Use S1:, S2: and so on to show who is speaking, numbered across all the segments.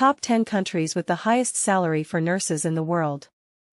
S1: Top 10 countries with the highest salary for nurses in the world.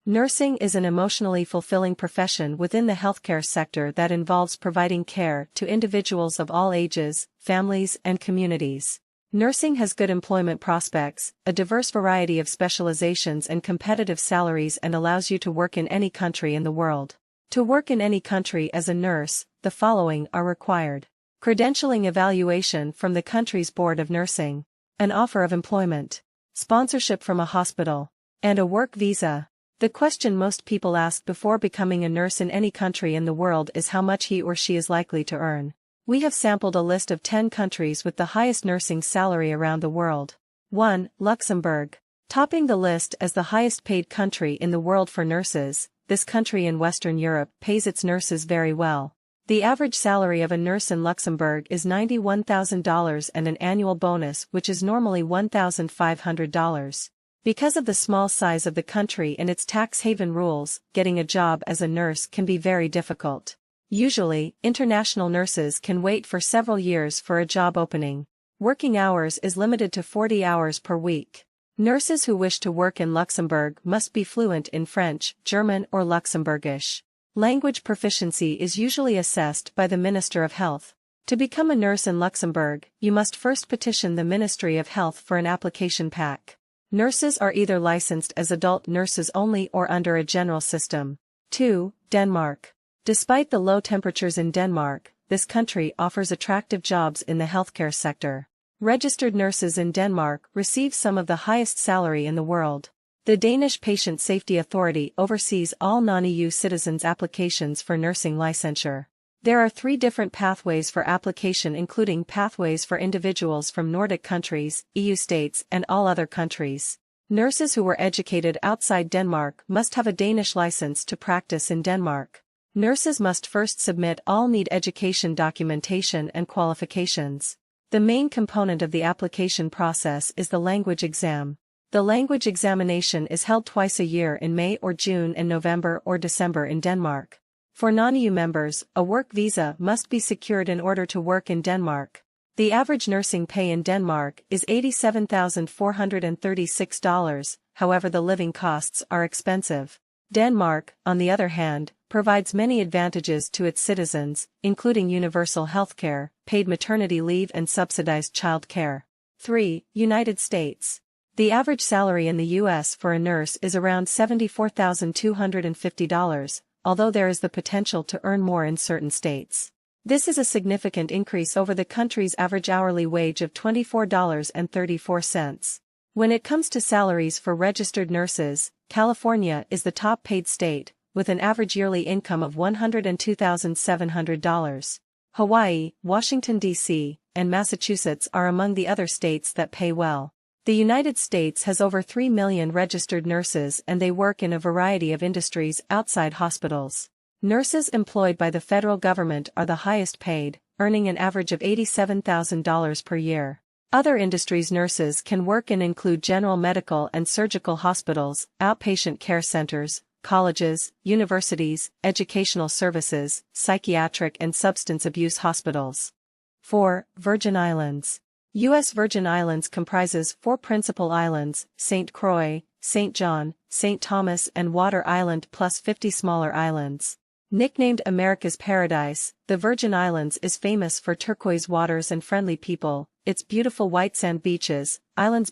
S1: Nursing is an emotionally fulfilling profession within the healthcare sector that involves providing care to individuals of all ages, families, and communities. Nursing has good employment prospects, a diverse variety of specializations and competitive salaries, and allows you to work in any country in the world. To work in any country as a nurse, the following are required. Credentialing evaluation from the country's Board of Nursing. An offer of employment. Sponsorship from a hospital. And a work visa. The question most people ask before becoming a nurse in any country in the world is how much he or she is likely to earn. We have sampled a list of 10 countries with the highest nursing salary around the world. 1. Luxembourg. Topping the list as the highest paid country in the world for nurses, this country in Western Europe pays its nurses very well. The average salary of a nurse in Luxembourg is $91,000 and an annual bonus which is normally $1,500. Because of the small size of the country and its tax haven rules, getting a job as a nurse can be very difficult. Usually, international nurses can wait for several years for a job opening. Working hours is limited to 40 hours per week. Nurses who wish to work in Luxembourg must be fluent in French, German, or Luxembourgish. Language proficiency is usually assessed by the Minister of Health. To become a nurse in Luxembourg, you must first petition the Ministry of Health for an application pack. Nurses are either licensed as adult nurses only or under a general system. 2. Denmark. Despite the low temperatures in Denmark, this country offers attractive jobs in the healthcare sector. Registered nurses in Denmark receive some of the highest salary in the world. The Danish Patient Safety Authority oversees all non-EU citizens' applications for nursing licensure. There are 3 different pathways for application, including pathways for individuals from Nordic countries, EU states, and all other countries. Nurses who were educated outside Denmark must have a Danish license to practice in Denmark. Nurses must first submit all need education documentation and qualifications. The main component of the application process is the language exam. The language examination is held twice a year in May or June and November or December in Denmark. For non-EU members, a work visa must be secured in order to work in Denmark. The average nursing pay in Denmark is $87,436, however the living costs are expensive. Denmark, on the other hand, provides many advantages to its citizens, including universal healthcare, paid maternity leave and subsidized child care. 3. United States. The average salary in the U.S. for a nurse is around $74,250, although there is the potential to earn more in certain states. This is a significant increase over the country's average hourly wage of $24.34. When it comes to salaries for registered nurses, California is the top paid state, with an average yearly income of $102,700. Hawaii, Washington, D.C., and Massachusetts are among the other states that pay well. The United States has over 3 million registered nurses and they work in a variety of industries outside hospitals. Nurses employed by the federal government are the highest paid, earning an average of $87,000 per year. Other industries nurses can work in include general medical and surgical hospitals, outpatient care centers, colleges, universities, educational services, psychiatric and substance abuse hospitals. 4. Virgin Islands. U.S. Virgin Islands comprises 4 principal islands, St. Croix, St. John, St. Thomas and Water Island plus 50 smaller islands. Nicknamed America's Paradise, the Virgin Islands is famous for turquoise waters and friendly people, its beautiful white sand beaches,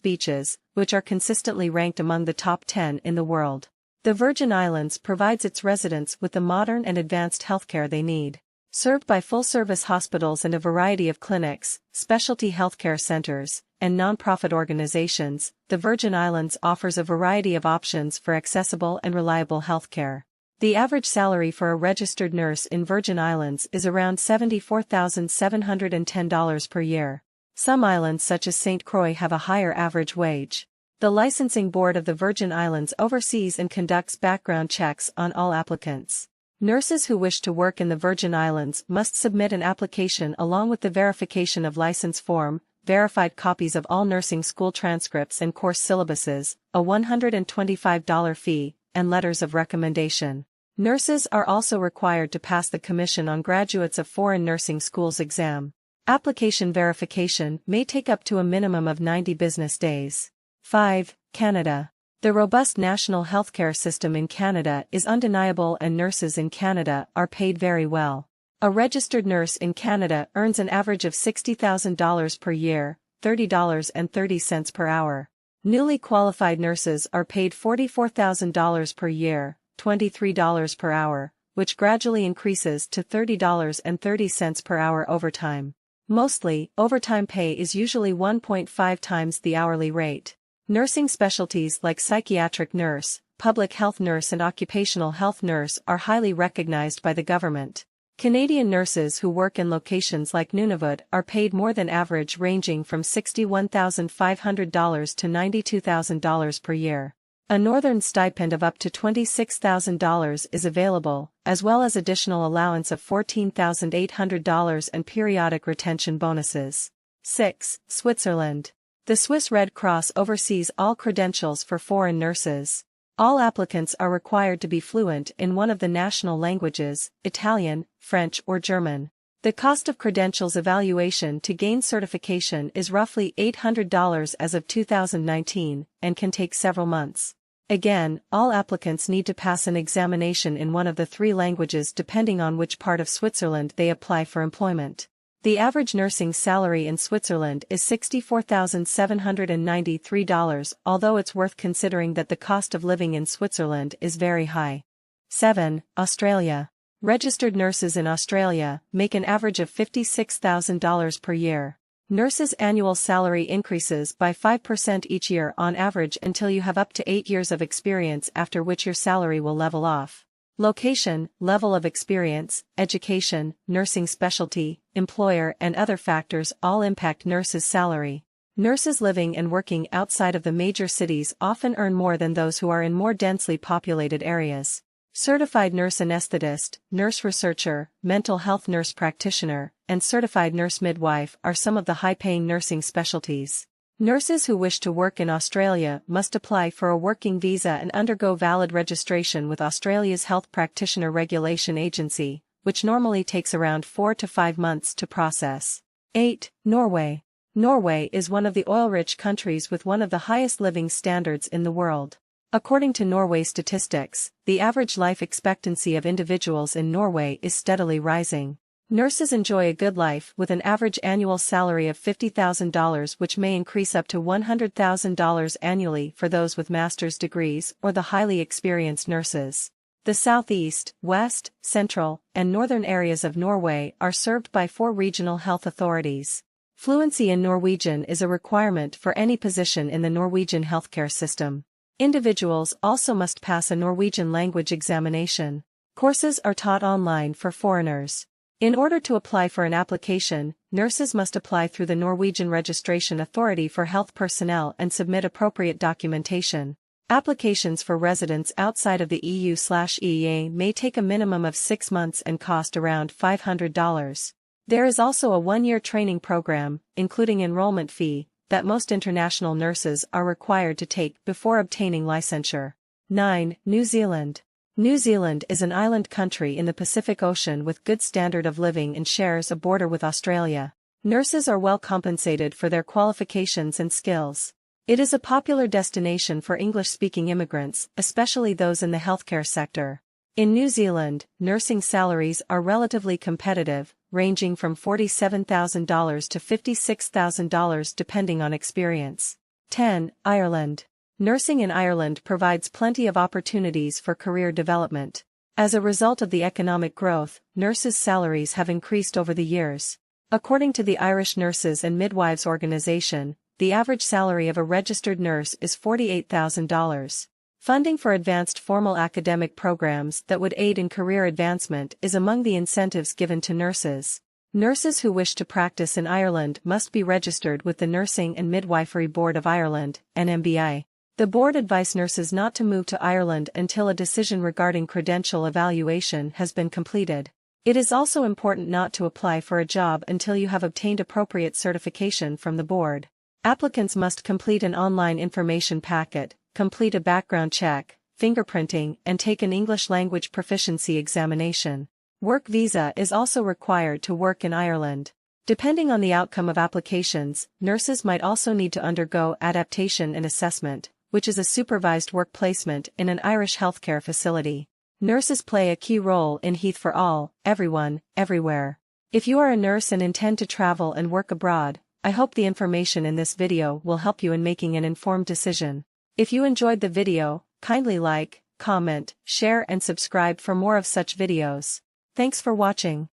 S1: beaches, which are consistently ranked among the top 10 in the world. The Virgin Islands provides its residents with the modern and advanced healthcare they need. Served by full-service hospitals and a variety of clinics, specialty healthcare centers, and non-profit organizations, the Virgin Islands offers a variety of options for accessible and reliable healthcare. The average salary for a registered nurse in Virgin Islands is around $74,710 per year. Some islands such as St. Croix have a higher average wage. The licensing board of the Virgin Islands oversees and conducts background checks on all applicants. Nurses who wish to work in the Virgin Islands must submit an application along with the verification of license form, verified copies of all nursing school transcripts and course syllabuses, a $125 fee, and letters of recommendation. Nurses are also required to pass the Commission on Graduates of Foreign Nursing Schools exam. Application verification may take up to a minimum of 90 business days. 5. Canada. The robust national healthcare system in Canada is undeniable, and nurses in Canada are paid very well. A registered nurse in Canada earns an average of $60,000 per year, $30.30 per hour. Newly qualified nurses are paid $44,000 per year, $23 per hour, which gradually increases to $30.30 per hour overtime. Mostly, overtime pay is usually 1.5 times the hourly rate. Nursing specialties like psychiatric nurse, public health nurse and occupational health nurse are highly recognized by the government. Canadian nurses who work in locations like Nunavut are paid more than average, ranging from $61,500 to $92,000 per year. A northern stipend of up to $26,000 is available, as well as additional allowance of $14,800 and periodic retention bonuses. 6. Switzerland. The Swiss Red Cross oversees all credentials for foreign nurses. All applicants are required to be fluent in one of the national languages, Italian, French or German. The cost of credentials evaluation to gain certification is roughly $800 as of 2019, and can take several months. Again, all applicants need to pass an examination in one of the three languages depending on which part of Switzerland they apply for employment. The average nursing salary in Switzerland is $64,793, although it's worth considering that the cost of living in Switzerland is very high. 7. Australia. Registered nurses in Australia make an average of $56,000 per year. Nurses' annual salary increases by 5% each year on average until you have up to 8 years of experience, after which your salary will level off. Location, level of experience, education, nursing specialty, employer and other factors all impact nurses' salary. Nurses living and working outside of the major cities often earn more than those who are in more densely populated areas. Certified nurse anesthetist, nurse researcher, mental health nurse practitioner, and certified nurse midwife are some of the high-paying nursing specialties. Nurses who wish to work in Australia must apply for a working visa and undergo valid registration with Australia's Health Practitioner Regulation Agency, which normally takes around 4 to 5 months to process. 8. Norway. Norway is one of the oil-rich countries with one of the highest living standards in the world. According to Norway statistics, the average life expectancy of individuals in Norway is steadily rising. Nurses enjoy a good life with an average annual salary of $50,000, which may increase up to $100,000 annually for those with master's degrees or the highly experienced nurses. The southeast, west, central, and northern areas of Norway are served by 4 regional health authorities. Fluency in Norwegian is a requirement for any position in the Norwegian healthcare system. Individuals also must pass a Norwegian language examination. Courses are taught online for foreigners. In order to apply for an application, nurses must apply through the Norwegian Registration Authority for Health Personnel and submit appropriate documentation. Applications for residents outside of the EU/EEA may take a minimum of 6 months and cost around $500. There is also a 1-year training program, including enrollment fee, that most international nurses are required to take before obtaining licensure. 9. New Zealand. New Zealand is an island country in the Pacific Ocean with good standard of living and shares a border with Australia. Nurses are well compensated for their qualifications and skills. It is a popular destination for English-speaking immigrants, especially those in the healthcare sector. In New Zealand, nursing salaries are relatively competitive, ranging from $47,000 to $56,000 depending on experience. 10. Ireland. Nursing in Ireland provides plenty of opportunities for career development. As a result of the economic growth, nurses' salaries have increased over the years. According to the Irish Nurses and Midwives Organization, the average salary of a registered nurse is $48,000. Funding for advanced formal academic programs that would aid in career advancement is among the incentives given to nurses. Nurses who wish to practice in Ireland must be registered with the Nursing and Midwifery Board of Ireland, NMBI. The board advised nurses not to move to Ireland until a decision regarding credential evaluation has been completed. It is also important not to apply for a job until you have obtained appropriate certification from the board. Applicants must complete an online information packet, complete a background check, fingerprinting, and take an English language proficiency examination. Work visa is also required to work in Ireland. Depending on the outcome of applications, nurses might also need to undergo adaptation and assessment, which is a supervised work placement in an Irish healthcare facility. Nurses play a key role in Health for All, everyone, everywhere. If you are a nurse and intend to travel and work abroad, I hope the information in this video will help you in making an informed decision. If you enjoyed the video, kindly like, comment, share and subscribe for more of such videos. Thanks for watching.